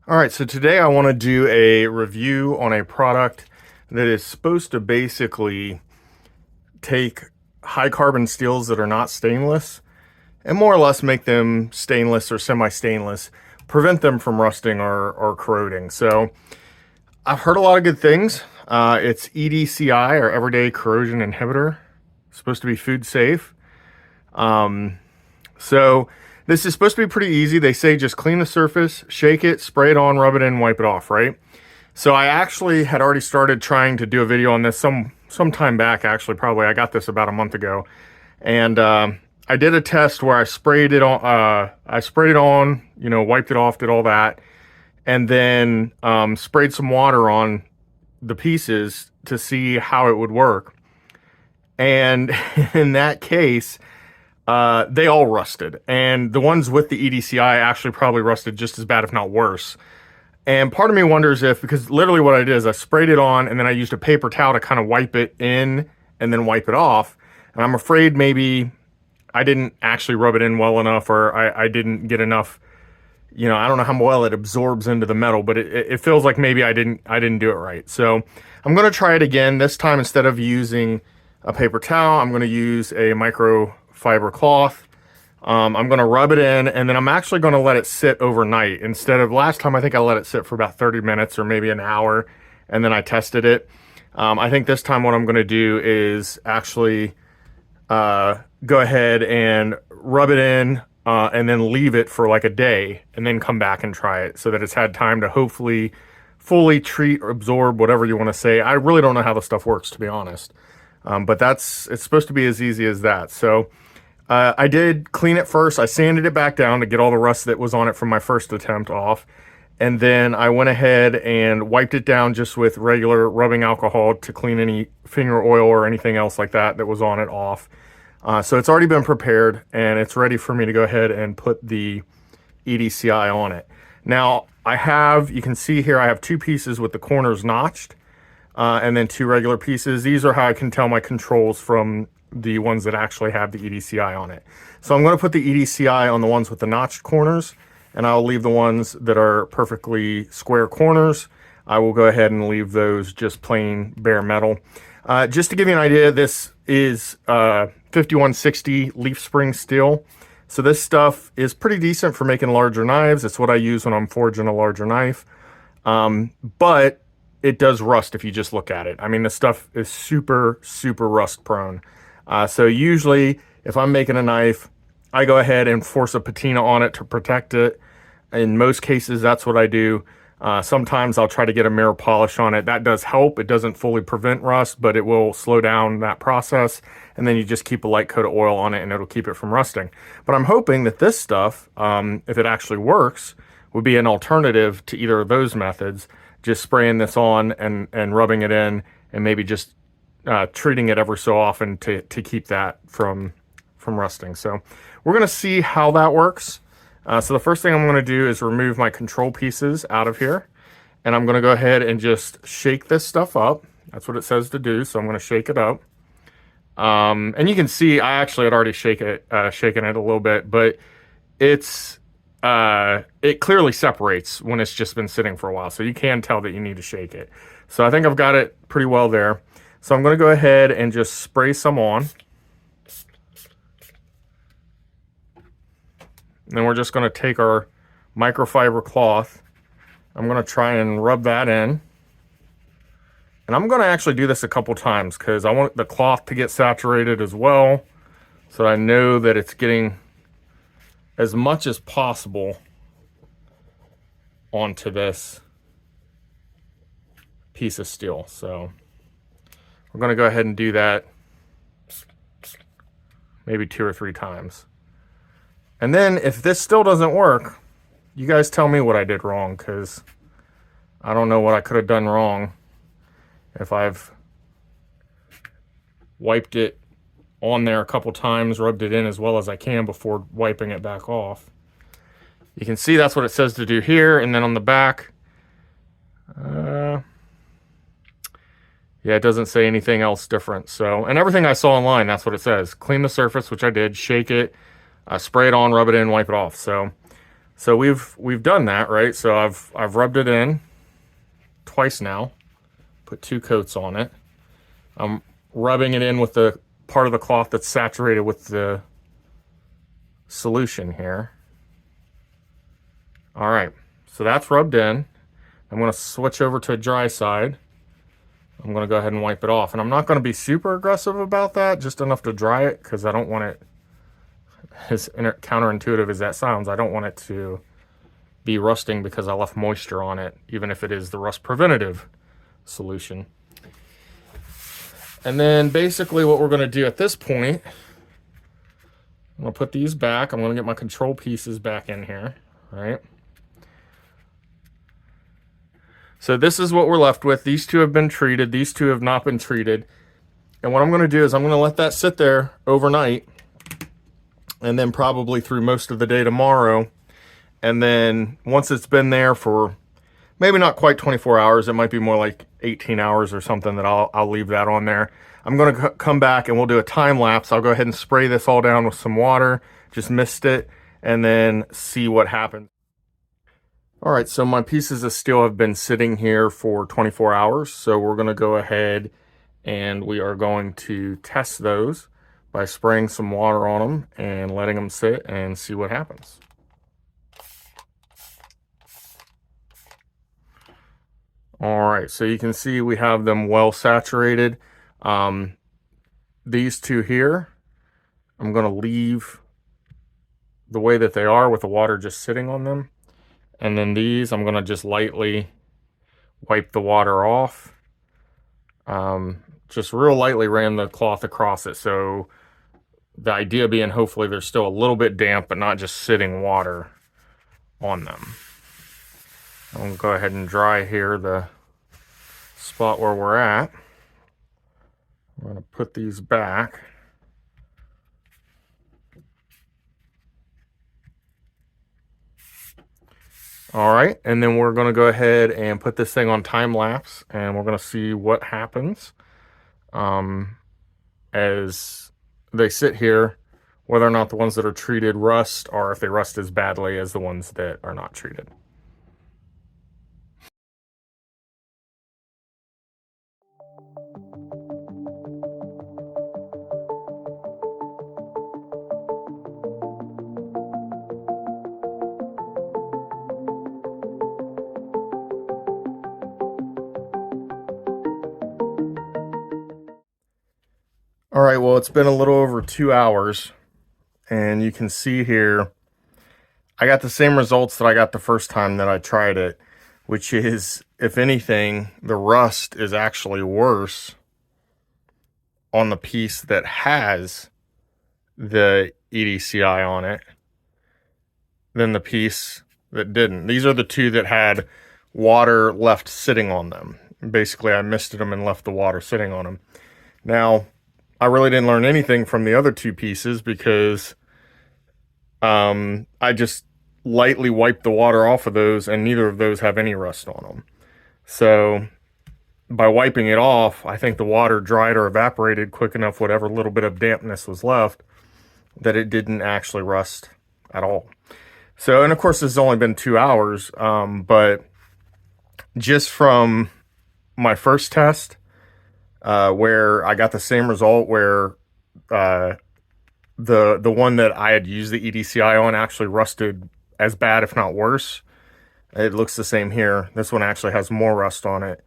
All right, so today I want to do a review on a product that is supposed to basically take high carbon steels that are not stainless and more or less make them stainless or semi-stainless, prevent them from rusting or corroding. So I've heard a lot of good things. It's EDCI, or Everyday Corrosion Inhibitor. It's supposed to be food safe. So this is supposed to be pretty easy. They say just clean the surface, shake it, spray it on, rub it in, wipe it off, right? So I actually had already started trying to do a video on this some time back, actually, probably. I got this about a month ago. And I did a test where I sprayed it on, wiped it off, did all that, and then sprayed some water on the pieces to see how it would work. And in that case, they all rusted. And the ones with the EDCI actually probably rusted just as bad, if not worse. And part of me wonders if, because literally what I did is I sprayed it on and then I used a paper towel to kind of wipe it in and then wipe it off. And I'm afraid maybe I didn't actually rub it in well enough, or I didn't get enough, I don't know how well it absorbs into the metal, but it feels like maybe I didn't do it right. So I'm going to try it again. This time, instead of using a paper towel, I'm going to use a microfiber cloth. I'm going to rub it in, and then I'm actually going to let it sit overnight. Instead of last time, I think I let it sit for about 30 minutes or maybe an hour, and then I tested it. I think this time what I'm going to do is actually go ahead and rub it in and then leave it for like a day and then come back and try it so that it's had time to hopefully fully treat or absorb, whatever you want to say. I really don't know how the stuff works, to be honest. But it's supposed to be as easy as that. So I did clean it first. I sanded it back down to get all the rust that was on it from my first attempt off. And then I went ahead and wiped it down just with regular rubbing alcohol to clean any finger oil or anything else like that was on it off. So it's already been prepared and it's ready for me to go ahead and put the EDCI on it. Now you can see here, I have two pieces with the corners notched and then two regular pieces. These are how I can tell my controls from the ones that actually have the EDCI on it. So I'm going to put the EDCI on the ones with the notched corners, and I'll leave the ones that are perfectly square corners. I will go ahead and leave those just plain bare metal. Just to give you an idea, this is 5160 leaf spring steel. So this stuff is pretty decent for making larger knives. It's what I use when I'm forging a larger knife. But it does rust if you just look at it. I mean, this stuff is super, super rust prone. So usually if I'm making a knife, I go ahead and force a patina on it to protect it. In most cases, that's what I do. Sometimes I'll try to get a mirror polish on it. That does help. It doesn't fully prevent rust, but it will slow down that process. And then you just keep a light coat of oil on it and it'll keep it from rusting. But I'm hoping that this stuff, if it actually works, would be an alternative to either of those methods. Just spraying this on and rubbing it in, and maybe just treating it ever so often to keep that from rusting. So we're going to see how that works. So the first thing I'm going to do is remove my control pieces out of here, and I'm going to go ahead and just shake this stuff up. That's what it says to do, so I'm going to shake it up. And you can see I actually had already shaken it a little bit, but it clearly separates when it's just been sitting for a while, so you can tell that you need to shake it. So I think I've got it pretty well there. So I'm going to go ahead and just spray some on. And then we're just going to take our microfiber cloth. I'm going to try and rub that in. And I'm going to actually do this a couple times because I want the cloth to get saturated as well, so I know that it's getting as much as possible onto this piece of steel. So we're going to go ahead and do that maybe 2 or 3 times. And then if this still doesn't work, you guys tell me what I did wrong, because I don't know what I could have done wrong if I've wiped it on there a couple times, rubbed it in as well as I can before wiping it back off. You can see that's what it says to do here, and then on the back, yeah, it doesn't say anything else different. So, and everything I saw online, that's what it says. Clean the surface, which I did, shake it, spray it on, rub it in, wipe it off. So So we've done that, right? So I've rubbed it in twice now, put 2 coats on it. I'm rubbing it in with the part of the cloth that's saturated with the solution here. All right, so that's rubbed in. I'm going to switch over to a dry side. I'm going to go ahead and wipe it off. And I'm not going to be super aggressive about that, just enough to dry it, because I don't want it, as counterintuitive as that sounds, I don't want it to be rusting because I left moisture on it, even if it is the rust preventative solution. And then basically what we're going to do at this point, I'm going to put these back. I'm going to get my control pieces back in here, right? So this is what we're left with. These 2 have been treated. These 2 have not been treated. And what I'm going to do is I'm going to let that sit there overnight, and then probably through most of the day tomorrow. And then once it's been there for maybe not quite 24 hours, it might be more like 18 hours or something, that I'll leave that on there. I'm going to come back and we'll do a time lapse. I'll go ahead and spray this all down with some water, just mist it, and then see what happens. All right, so my pieces of steel have been sitting here for 24 hours. So we're going to go ahead and we are going to test those by spraying some water on them and letting them sit and see what happens. All right, so you can see we have them well saturated. These 2 here, I'm going to leave the way that they are with the water just sitting on them. And then these, I'm going to just lightly wipe the water off. Just real lightly ran the cloth across it. So the idea being hopefully there's still a little bit damp, but not just sitting water on them. I'm going to go ahead and dry here the spot where we're at. I'm going to put these back. All right, and then we're going to go ahead and put this thing on time lapse, and we're going to see what happens as they sit here, whether or not the ones that are treated rust, or if they rust as badly as the ones that are not treated. All right, well, it's been a little over 2 hours, and you can see here, I got the same results that I got the first time that I tried it, which is, if anything, the rust is actually worse on the piece that has the EDCI on it than the piece that didn't. These are the 2 that had water left sitting on them. Basically, I misted them and left the water sitting on them. Now, I really didn't learn anything from the other 2 pieces because I just lightly wiped the water off of those, and neither of those have any rust on them. So by wiping it off, I think the water dried or evaporated quick enough, whatever little bit of dampness was left, that it didn't actually rust at all. So, and of course, this has only been 2 hours, but just from my first test, where I got the same result, where the one that I had used the EDCI on actually rusted as bad, if not worse. It looks the same here. This one actually has more rust on it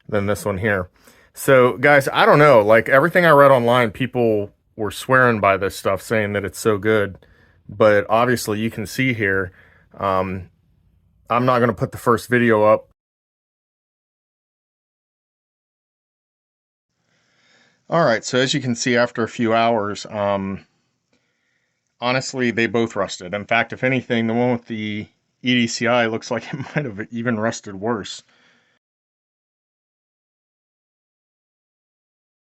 than this one here. So guys, I don't know, like everything I read online, people were swearing by this stuff, saying that it's so good, but obviously you can see here, I'm not going to put the first video up. All right, so as you can see, after a few hours, honestly, they both rusted. In fact, if anything, the one with the EDCI looks like it might have even rusted worse.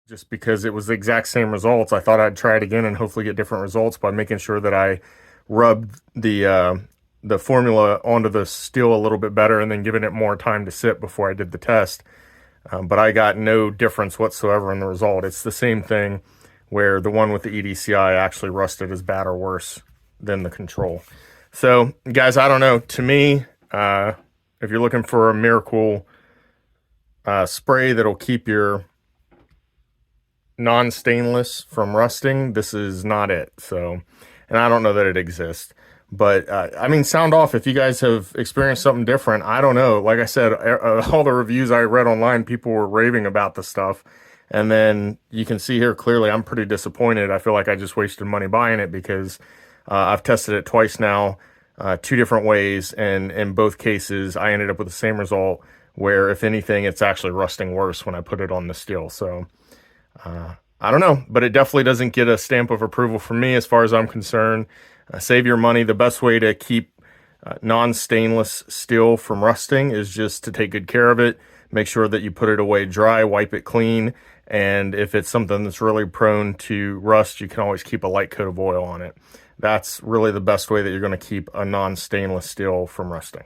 Just because it was the exact same results, I thought I'd try it again and hopefully get different results by making sure that I rubbed the formula onto the steel a little bit better and then giving it more time to sit before I did the test. But I got no difference whatsoever in the result. It's the same thing where the one with the EDCI actually rusted as bad or worse than the control. So guys, I don't know. To me, if you're looking for a miracle spray that'll keep your non-stainless from rusting, this is not it. So, and I don't know that it exists. But I mean, sound off if you guys have experienced something different. I don't know. Like I said, all the reviews I read online, people were raving about the stuff. And then you can see here clearly I'm pretty disappointed. I feel like I just wasted money buying it because I've tested it twice now, 2 different ways. And in both cases, I ended up with the same result where, if anything, it's actually rusting worse when I put it on the steel. So I don't know, but it definitely doesn't get a stamp of approval from me as far as I'm concerned. Save your money. The best way to keep non-stainless steel from rusting is just to take good care of it. Make sure that you put it away dry, wipe it clean. And if it's something that's really prone to rust, you can always keep a light coat of oil on it. That's really the best way that you're going to keep a non-stainless steel from rusting.